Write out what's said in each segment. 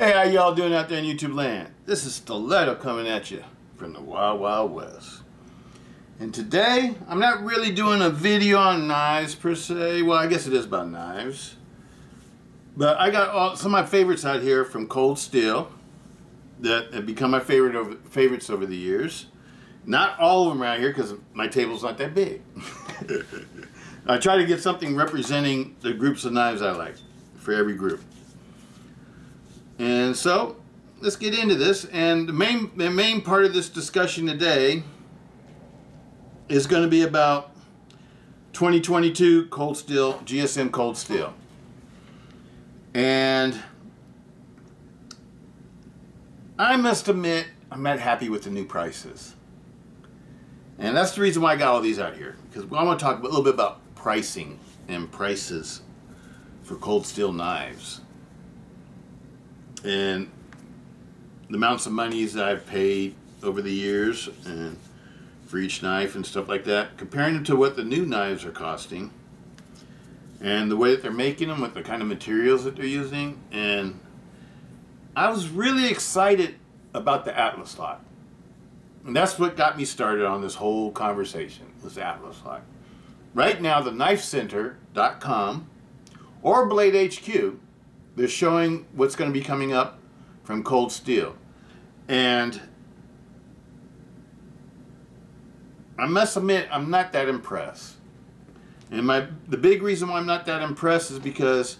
Hey, how y'all doing out there in YouTube land? This is Stiletto coming at you from the Wild Wild West. And today, I'm not really doing a video on knives per se. Well, I guess it is about knives. But I got some of my favorites out here from Cold Steel that have become my favorites over the years. Not all of them around here because my table's not that big. I try to get something representing the groups of knives I like for every group. And so, let's get into this. And the main part of this discussion today is going to be about 2022 Cold Steel, GSM Cold Steel. And I must admit, I'm not happy with the new prices. And that's the reason why I got all these out here. Because I want to talk a little bit about pricing and prices for Cold Steel knives. And the amounts of monies that I've paid over the years and for each knife and stuff like that, comparing them to what the new knives are costing and the way that they're making them with the kind of materials that they're using. And I was really excited about the Atlas lock. And that's what got me started on this whole conversation, was the Atlas lock. Right now, the knifecenter.com or Blade HQ, they're showing what's going to be coming up from Cold Steel. And I must admit, I'm not that impressed. And the big reason why I'm not that impressed is because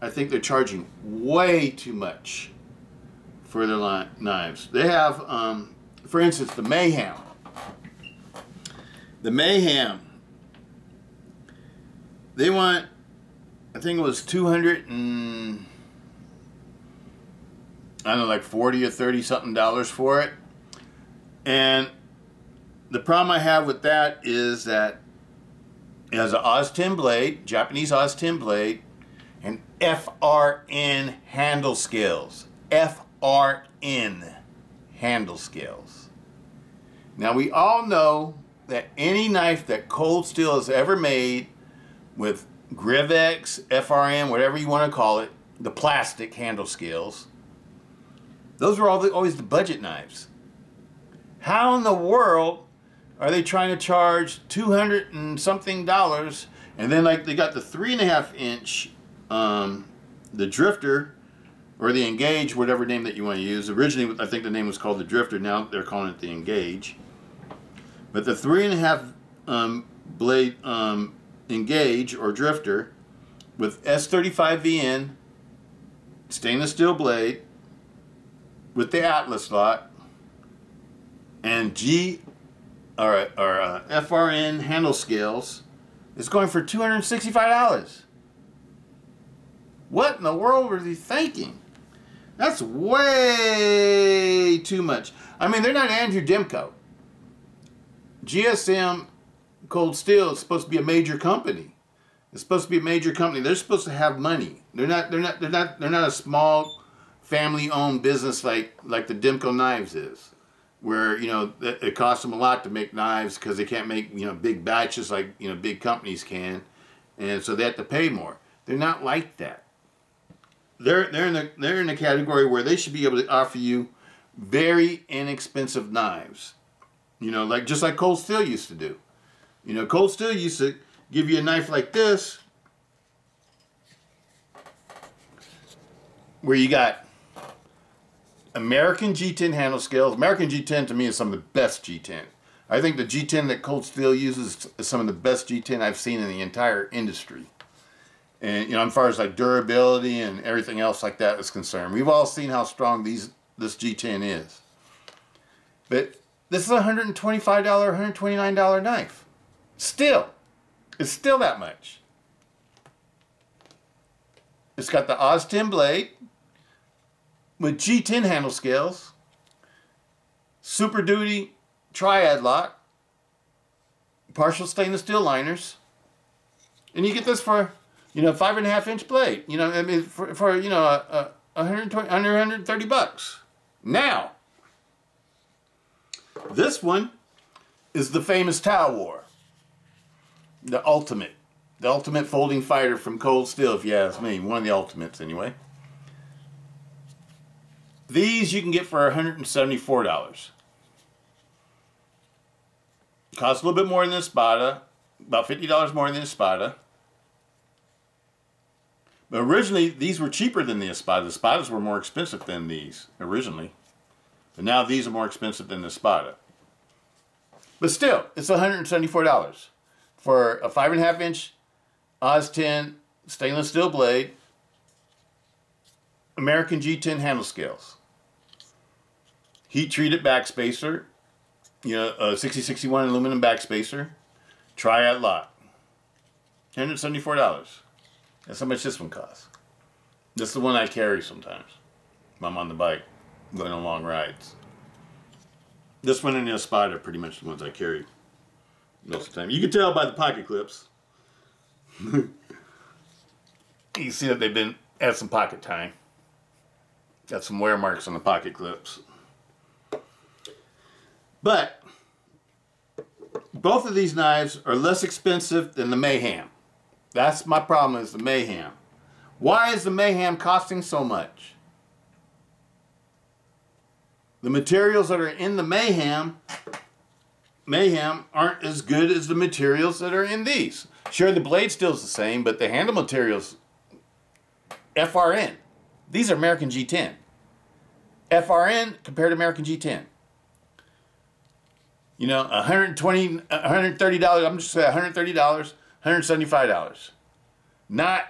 I think they're charging way too much for their knives. They have, for instance, the Mayhem. The Mayhem, they want, I think it was 200 and I don't know, like 40 or 30 something dollars for it. And the problem I have with that is that it has an Oz-10 blade, Japanese Oz-10 blade, and FRN handle scales. FRN handle scales. Now we all know that any knife that Cold Steel has ever made with Griv-Ex, FRN, whatever you want to call it, the plastic handle scales, those were always the budget knives. How in the world are they trying to charge $200 and something, and then like they got the 3.5 inch, the Drifter, or the Engage, whatever name that you want to use. Originally, I think the name was called the Drifter. Now they're calling it the Engage. But the 3.5 blade Engage or Drifter with S35VN stainless steel blade with the Atlas lock and FRN handle scales is going for $265. What in the world were they thinking? That's way too much. I mean, they're not Andrew Demko. GSM Cold Steel is supposed to be a major company. It's supposed to be a major company. They're supposed to have money. They're not a small family-owned business like the Demco Knives is, where it costs them a lot to make knives because they can't make big batches like big companies can, and so they have to pay more. They're not like that. They're in the category where they should be able to offer you very inexpensive knives, just like Cold Steel used to do. Cold Steel used to give you a knife like this, where you got American G10 handle scales. American G10 to me is some of the best G10. I think the G10 that Cold Steel uses is some of the best G10 I've seen in the entire industry. And as far as like durability and everything else like that is concerned, we've all seen how strong this G10 is. But this is a $125, $129 knife. Still, it's still that much. It's got the Oz-10 blade with G10 handle scales, Super Duty triad lock, partial stainless steel liners, and you get this for 5.5 inch blade. I mean for $120 under $130. Now, this one is the famous Tau War, the ultimate folding fighter from Cold Steel, if you ask me. One of the ultimates, anyway. These you can get for $174. Costs a little bit more than the Espada, about $50 more than the Espada. But originally, these were cheaper than the Espada. The Espadas were more expensive than these originally. But now these are more expensive than the Espada. But still, it's $174 for a 5.5 inch Oz 10 stainless steel blade, American G10 handle scales, heat treated backspacer, you know, a 6061 aluminum backspacer, triad lock, $174. That's how much this one costs. This is the one I carry sometimes when I'm on the bike, going on long rides. This one and the Espada are pretty much the ones I carry most of the time. You can tell by the pocket clips. You can see that they've been had some pocket time. Got some wear marks on the pocket clips. But both of these knives are less expensive than the Mayhem. That's my problem, is the Mayhem. Why is the Mayhem costing so much? The materials that are in the Mayhem aren't as good as the materials that are in these. Sure, the blade steel's the same, but the handle materials, FRN. These are American G10. FRN compared to American G10. You know, $120, $130, I'm just saying $130, $175. Not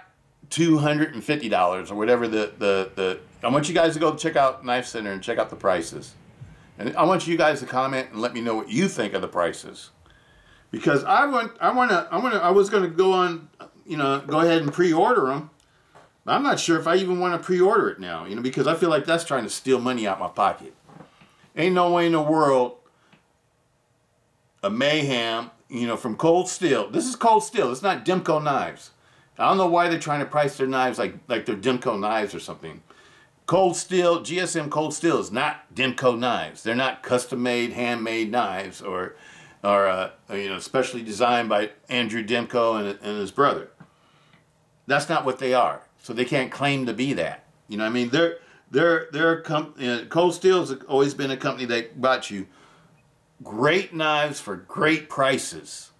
$250 or whatever the I want you guys to go check out Knife Center and check out the prices. And I want you guys to comment and let me know what you think of the prices. Because I was going to go on, you know, go ahead and pre-order them. But I'm not sure if I even want to pre-order it now, you know, because I feel like that's trying to steal money out my pocket. Ain't no way in the world a Mayhem, you know, from Cold Steel. This is Cold Steel. It's not Demco Knives. I don't know why they're trying to price their knives like they're Demco Knives or something. Cold Steel, GSM Cold Steel is not Demco Knives. They're not custom-made, handmade knives or you know, specially designed by Andrew Demko and his brother. That's not what they are. So they can't claim to be that. You know what I mean? Cold Steel has always been a company that brought you great knives for great prices.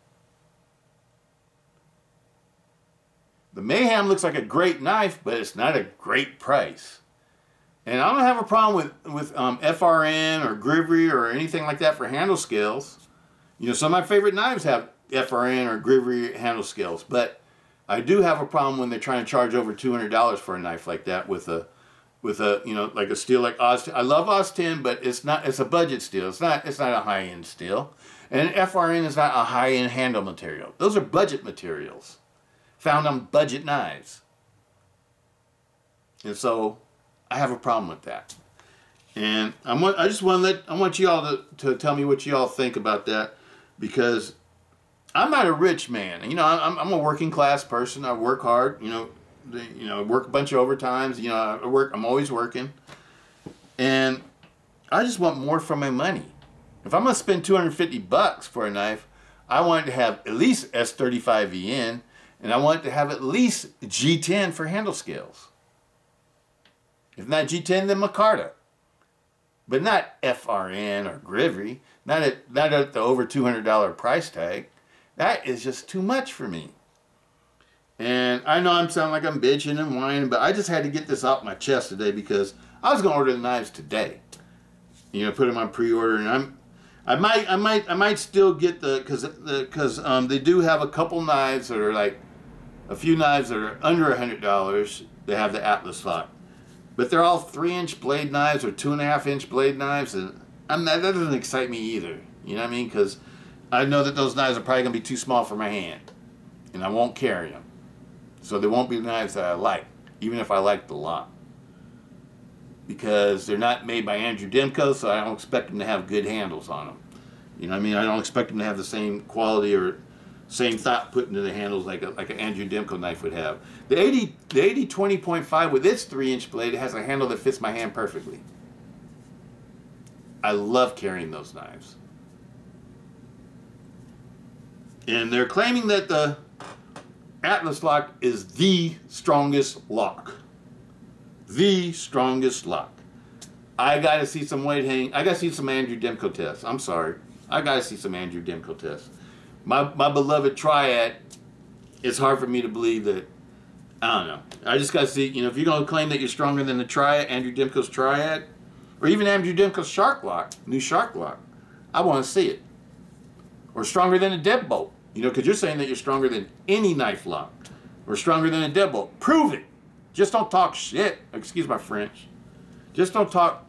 The Mayhem looks like a great knife, but it's not a great price. And I don't have a problem with FRN or Griv-Ex or anything like that for handle scales. You know, some of my favorite knives have FRN or Griv-Ex handle scales, but I do have a problem when they're trying to charge over $200 for a knife like that with a you know, like a steel like Oz 10. I love Oz 10, but it's a budget steel. It's not a high-end steel. And FRN is not a high-end handle material. Those are budget materials found on budget knives. And so I have a problem with that. And I want you all to tell me what you all think about that, because I'm not a rich man. You know, I'm a working class person. I work hard. You know, work a bunch of overtimes. You know, I'm always working, and I just want more for my money. If I'm gonna spend $250 for a knife, I want it to have at least S35VN, and I want it to have at least G10 for handle scales. If not G10, then Micarta. But not FRN or Griv-Ex. Not at the over $200 price tag. That is just too much for me. And I know I'm sounding like I'm bitching and whining, but I just had to get this off my chest today because I was gonna order the knives today. You know, put them on pre-order, and I might still get because they do have a couple knives that are like a few knives that are under $100. They have the Atlas lock. But they're all 3-inch blade knives or 2.5-inch blade knives, and that doesn't excite me either. You know what I mean? Because I know that those knives are probably going to be too small for my hand, and I won't carry them. So they won't be knives that I like, even if I like the lot. Because they're not made by Andrew Demko, so I don't expect them to have good handles on them. You know what I mean? I don't expect them to have the same quality or same thought put into the handles like an Andrew Demko knife would have. The 80-20.5 with its 3-inch blade, it has a handle that fits my hand perfectly. I love carrying those knives. And they're claiming that the Atlas lock is the strongest lock. The strongest lock. I got to see some weight hang. I got to see some Andrew Demko tests. I'm sorry. I got to see some Andrew Demko tests. My beloved Triad, it's hard for me to believe that, I don't know. I just got to see, if you're going to claim that you're stronger than the Triad, Andrew Demko's Triad, or even Andrew Demko's Shark Lock, new Shark Lock, I want to see it. Or stronger than a deadbolt, because you're saying that you're stronger than any knife lock, or stronger than a deadbolt. Prove it. Just don't talk shit. Excuse my French. Just don't talk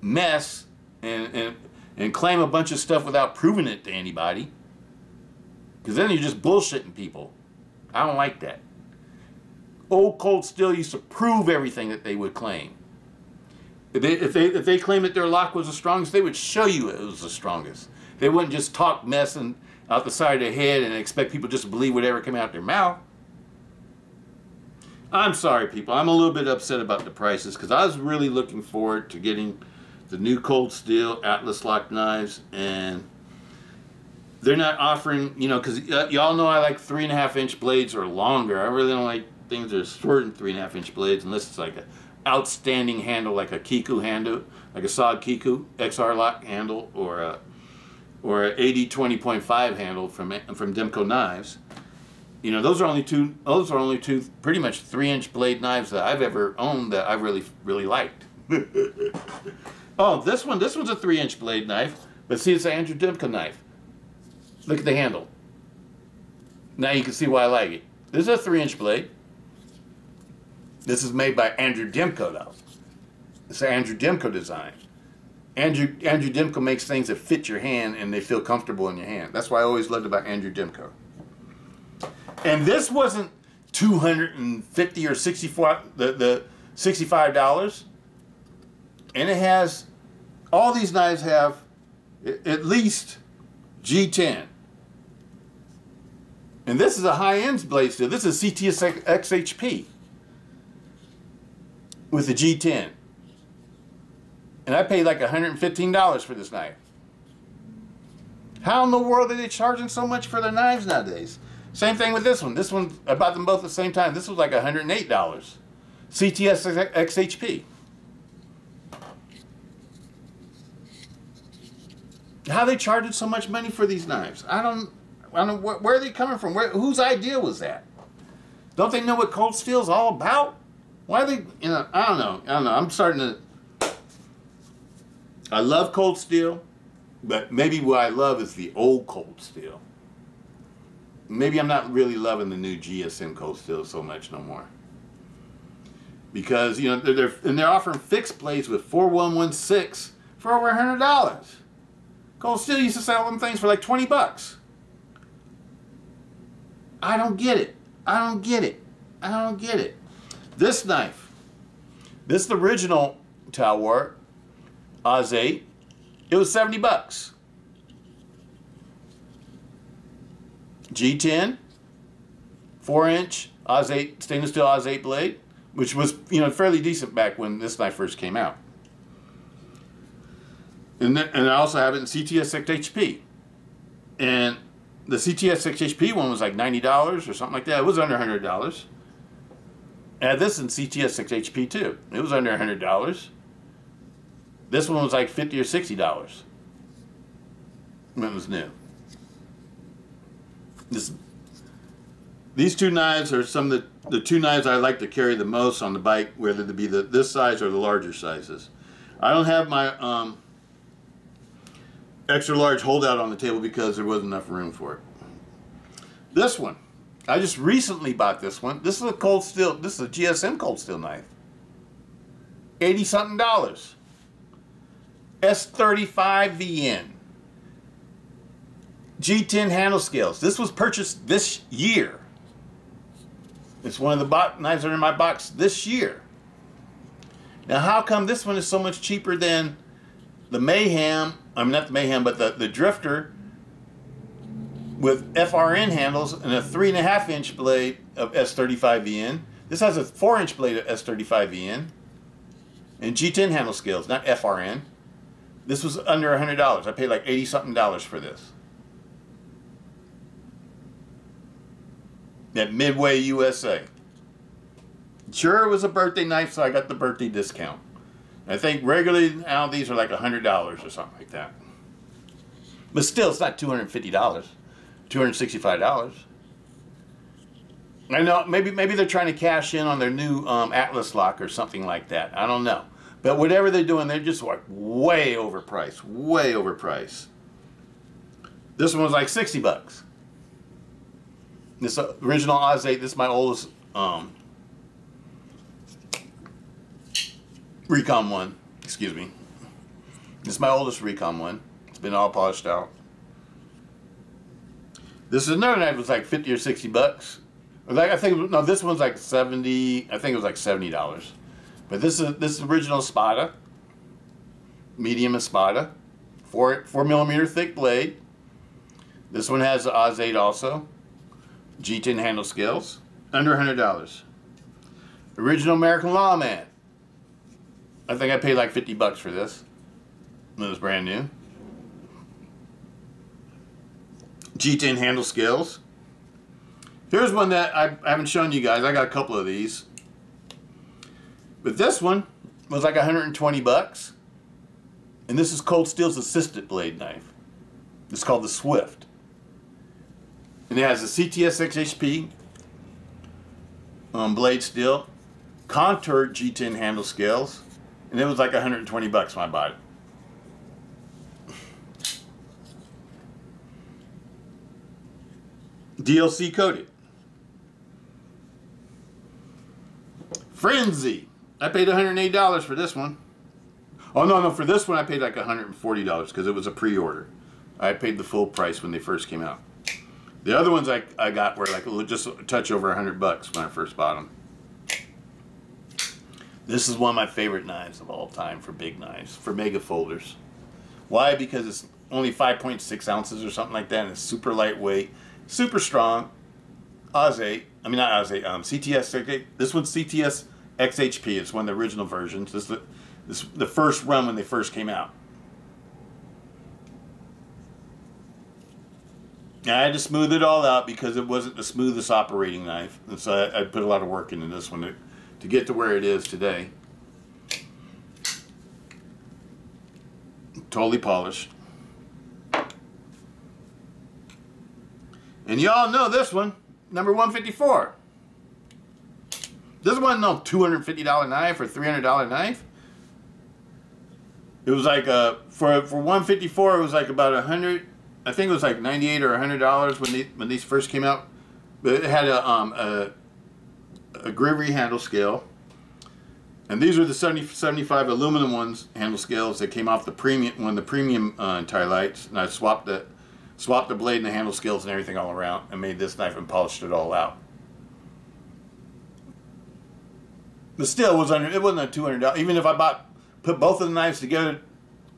mess and claim a bunch of stuff without proving it to anybody. Because then you're just bullshitting people. I don't like that. Old Cold Steel used to prove everything that they would claim. If they claimed that their lock was the strongest, they would show you it was the strongest. They wouldn't just talk mess out the side of their head and expect people just to believe whatever came out their mouth. I'm sorry, people. I'm a little bit upset about the prices because I was really looking forward to getting the new Cold Steel Atlas Lock knives, and they're not offering, because y'all know I like 3.5-inch blades or longer. I really don't like things that are short than 3.5-inch blades unless it's like an outstanding handle, like a Kiku handle, like a SOG Kiku XR Lock handle, or a 80-20.5 handle from Demco Knives. Those are only two pretty much 3-inch blade knives that I've ever owned that I really, really liked. Oh, this one's a 3-inch blade knife, but see, it's an Andrew Demko knife. Look at the handle. Now you can see why I like it. This is a 3-inch blade. This is made by Andrew Demko, though. It's an Andrew Demko design. Andrew Demko makes things that fit your hand and they feel comfortable in your hand. That's what I always loved about Andrew Demko. And this wasn't $250 or $65. And it has, all these knives have at least G10. And this is a high-end blade steel. This is CTS-XHP with the G10. And I paid like $115 for this knife. How in the world are they charging so much for their knives nowadays? Same thing with this one. This one, I bought them both at the same time. This was like $108. CTS-XHP. How are they charging so much money for these knives? I don't where are they coming from? Whose idea was that? Don't they know what Cold Steel is all about? Why are they, I don't know. I'm starting to, I love Cold Steel, but maybe what I love is the old Cold Steel. Maybe I'm not really loving the new GSM Cold Steel so much no more. Because, they're offering fixed blades with 4116 for over $100. Cold Steel used to sell them things for like $20. I don't get it. I don't get it. I don't get it. This knife, this original Talwar Oz 8, it was $70. G10, 4-inch Oz 8, stainless steel Oz 8 blade, which was, fairly decent back when this knife first came out. And I also have it in CTS-XHP. And the CTS-XHP one was like $90 or something like that. It was under $100. I had this in CTS-XHP too. It was under $100. This one was like $50 or $60 when it was new. These two knives are some of the two knives I like to carry the most on the bike, whether it be this size or the larger sizes. I don't have my extra large holdout on the table because there wasn't enough room for it. This one, I just recently bought this one. This is a Cold Steel, this is a GSM Cold Steel knife. $80-something. S35VN. G10 handle scales. This was purchased this year. It's one of the knives that are in my box this year. Now, how come this one is so much cheaper than the Mayhem? I mean, not the Mayhem, but the Drifter with FRN handles and a 3.5-inch blade of S35VN. This has a 4-inch blade of S35VN and G10 handle scales, not FRN. This was under $100. I paid like $80-something for this. At Midway, USA. Sure, it was a birthday knife, so I got the birthday discount. I think regularly now these are like $100 or something like that. But still, it's not $250, $265. I know maybe they're trying to cash in on their new Atlas lock or something like that. I don't know. But whatever they're doing, they're just like way overpriced, way overpriced. This one was like 60 bucks. This original Oz 8, this is my oldest Recon one. Excuse me. This is my oldest Recon one. It's been all polished out. This is another knife. It was like 50 or 60 bucks. Like I think no, this one's like 70. I think it was like $70. But this is original Spada, medium Spada, 4mm thick blade. This one has the Oz 8 also. G10 handle scales, under $100. Original American Lawman. I think I paid like 50 bucks for this. It was brand new. G10 handle scales. Here's one that I haven't shown you guys. I got a couple of these. But this one was like 120 bucks. And this is Cold Steel's assisted blade knife. It's called the Swift. And it has a CTS-XHP blade steel, contoured G10 handle scales, and it was like 120 bucks when I bought it. DLC coated. Frenzy. I paid $108 for this one. Oh no, for this one I paid like $140 because it was a pre-order. I paid the full price when they first came out. The other ones I got were like just a touch over 100 bucks when I first bought them. This is one of my favorite knives of all time for big knives, for mega folders. Why? Because it's only 5.6 ounces or something like that, and it's super lightweight, super strong. Oz 8, I mean not Oz 8, CTS-XHP. This one's CTS-XHP. It's one of the original versions. This is the first run when they first came out. And I had to smooth it all out because it wasn't the smoothest operating knife. And so I put a lot of work into this one to get to where it is today. Totally polished. And y'all know this one, number 154. This wasn't no $250 knife or $300 knife. It was like for 154, it was like about 100. I think it was like $98 or $100 when these first came out. But it had a Griv-Ex handle scale, and these are the 75 aluminum ones handle scales that came off the premium Untitled. And I swapped the blade and the handle scales and everything all around, and made this knife and polished it all out. But still, it wasn't a $200. Even if I put both of the knives together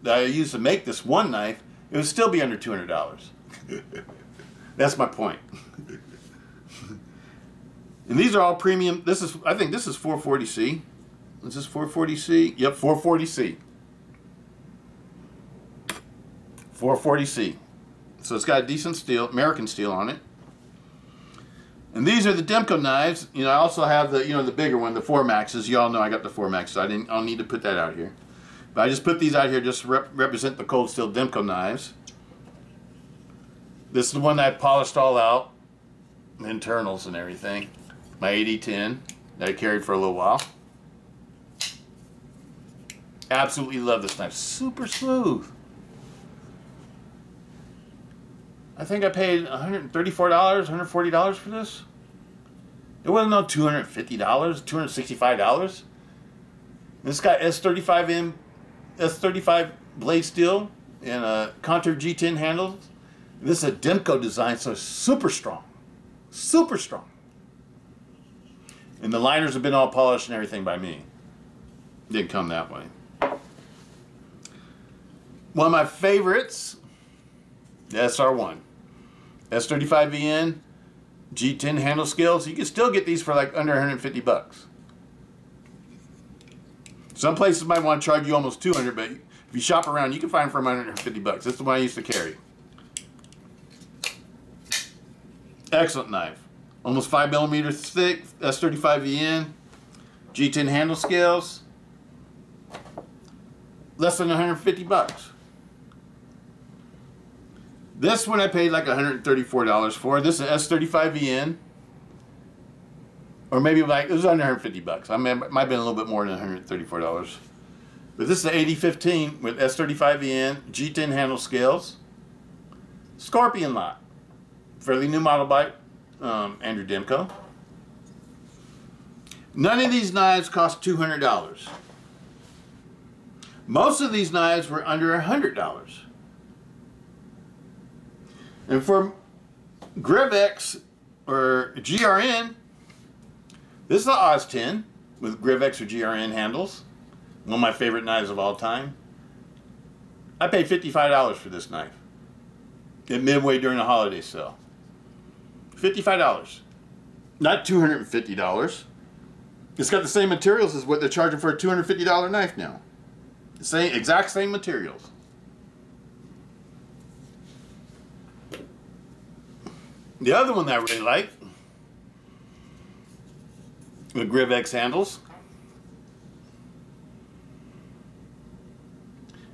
that I used to make this one knife, it would still be under $200. That's my point. And these are all premium. I think this is 440C. Is this 440C? Yep, 440C. 440C. So it's got a decent steel, American steel on it. And these are the Demco knives. You know, I also have the bigger one, the 4-Maxes. You all know I got the 4-Maxes. I don't need to put that out here. But I just put these out here just to represent the Cold Steel Demco knives. This is the one that I polished all out, the internals and everything. My 8010 that I carried for a little while. Absolutely love this knife. Super smooth. I think I paid $134, $140 for this. It wasn't no $250, $265. This got S35 blade steel and a contoured G10 handles. This is a Demco design, so it's super strong. Super strong. And the liners have been all polished and everything by me. Didn't come that way. One of my favorites, the SR1. S35VN, G10 handle scales. You can still get these for like under 150 bucks. Some places might want to charge you almost 200, but if you shop around, you can find them for 150 bucks. That's the one I used to carry. Excellent knife. Almost 5mm thick, S35VN, G10 handle scales. less than 150 bucks. This one I paid like $134 for. This is an S35VN. Or maybe like, it was under 150 bucks. I mean, it might have been a little bit more than $134. But this is the 8015 with S35VN, G10 handle scales, Scorpion lock. Fairly new model by Andrew Demko. None of these knives cost $200. Most of these knives were under $100. And for Griv-Ex or GRN, this is the Oz 10 with Griv-Ex or GRN handles. One of my favorite knives of all time. I paid $55 for this knife at Midway during the holiday sale. $55. Not $250. It's got the same materials as what they're charging for a $250 knife now. The same, exact same materials. The other one that I really like, the Griv-Ex handles.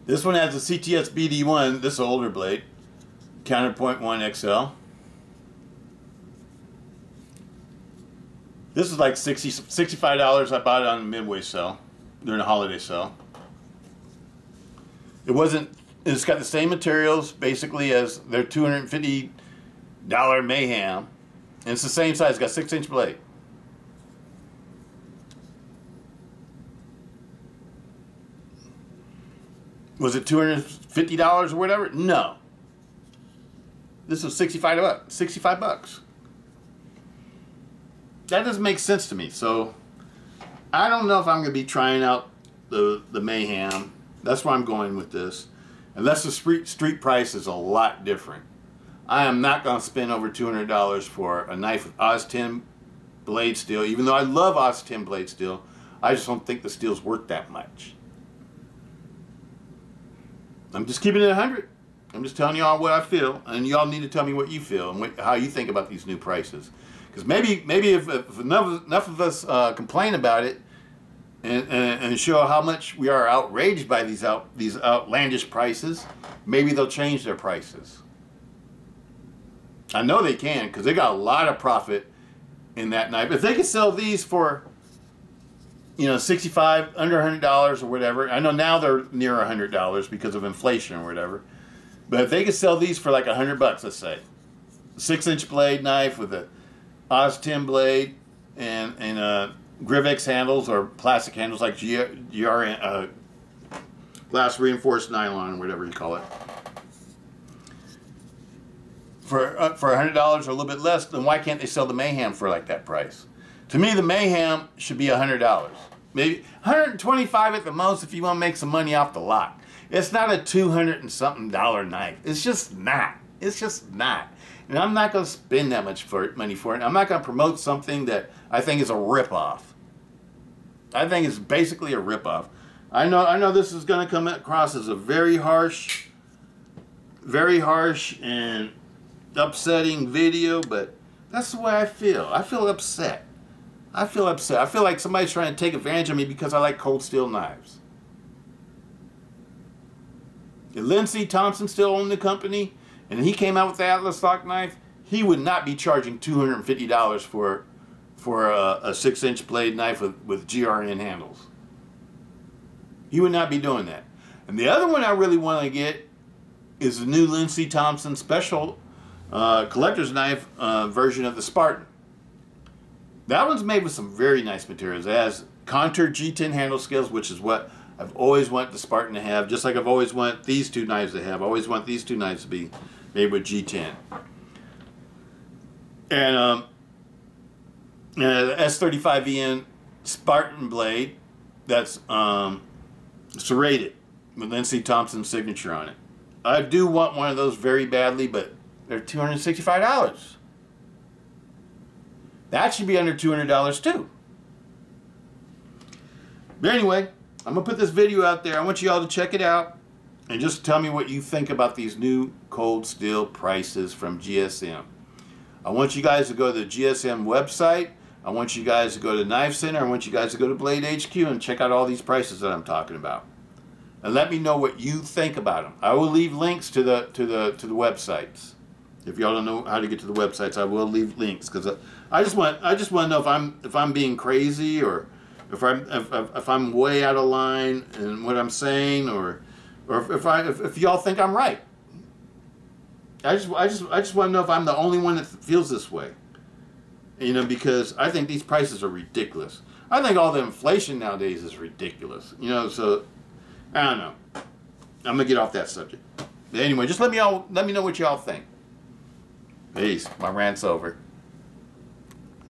This one has a CTS BD1, this is an older blade, Counterpoint 1 XL. This is like $65. I bought it on the Midway sale, during the holiday sale. It's got the same materials basically as their $250 Mayhem. And it's the same size, it's got a 6-inch blade. Was it $250 or whatever? No. This was 65 bucks. That doesn't make sense to me. So I don't know if I'm going to be trying out the Mayhem. That's where I'm going with this. Unless the street price is a lot different. I am not going to spend over $200 for a knife with Oz 10 blade steel. Even though I love Oz 10 blade steel, I just don't think the steel's worth that much. I'm just keeping it 100. I'm just telling y'all what I feel, and y'all need to tell me what you feel and how you think about these new prices. Because maybe if enough of us complain about it and show how much we are outraged by these outlandish prices, maybe they'll change their prices. I know they can, because they got a lot of profit in that knife. If they could sell these for, you know, $65, under $100 or whatever. I know now they're near $100 because of inflation or whatever. But if they could sell these for like $100, let's say, 6-inch blade knife with a Oz 10 blade and Griv-Ex handles or plastic handles like glass reinforced nylon or whatever you call it. For $100 or a little bit less, then why can't they sell the Mayhem for like that price? To me, the Mayhem should be $100. Maybe $125 at the most if you want to make some money off the lock. It's not a $200 and something knife. It's just not. It's just not. And I'm not going to spend that much money for it. I'm not going to promote something that I think is a ripoff. I think it's basically a ripoff. I know this is going to come across as a very harsh and upsetting video, but that's the way I feel. I feel upset. I feel like somebody's trying to take advantage of me because I like cold steel knives. If Lindsey Thompson still owned the company and he came out with the Atlas Lock knife, he would not be charging $250 for a 6-inch blade knife with GRN handles. He would not be doing that. And the other one I really want to get is the new Lindsey Thompson special collector's knife version of the Spartan. That one's made with some very nice materials. It has contoured G10 handle scales, which is what I've always wanted the Spartan to have, just like I've always wanted these two knives to have. I always want these two knives to be made with G10. And the S35VN Spartan blade that's serrated with Lindsey Thompson's signature on it. I do want one of those very badly, but they're $265. That should be under $200 too. But anyway, I'm going to put this video out there. I want you all to check it out and just tell me what you think about these new cold steel prices from GSM. I want you guys to go to the GSM website. I want you guys to go to Knife Center. I want you guys to go to Blade HQ and check out all these prices that I'm talking about. and let me know what you think about them. I will leave links to the websites. If y'all don't know how to get to the websites, I will leave links, because I just want to know if I'm being crazy, or if I'm way out of line in what I'm saying, or if y'all think I'm right. I just want to know if I'm the only one that feels this way. You know, because I think these prices are ridiculous. I think all the inflation nowadays is ridiculous. You know, so I don't know. I'm gonna get off that subject. But anyway, just let me know what y'all think. Peace. My rant's over.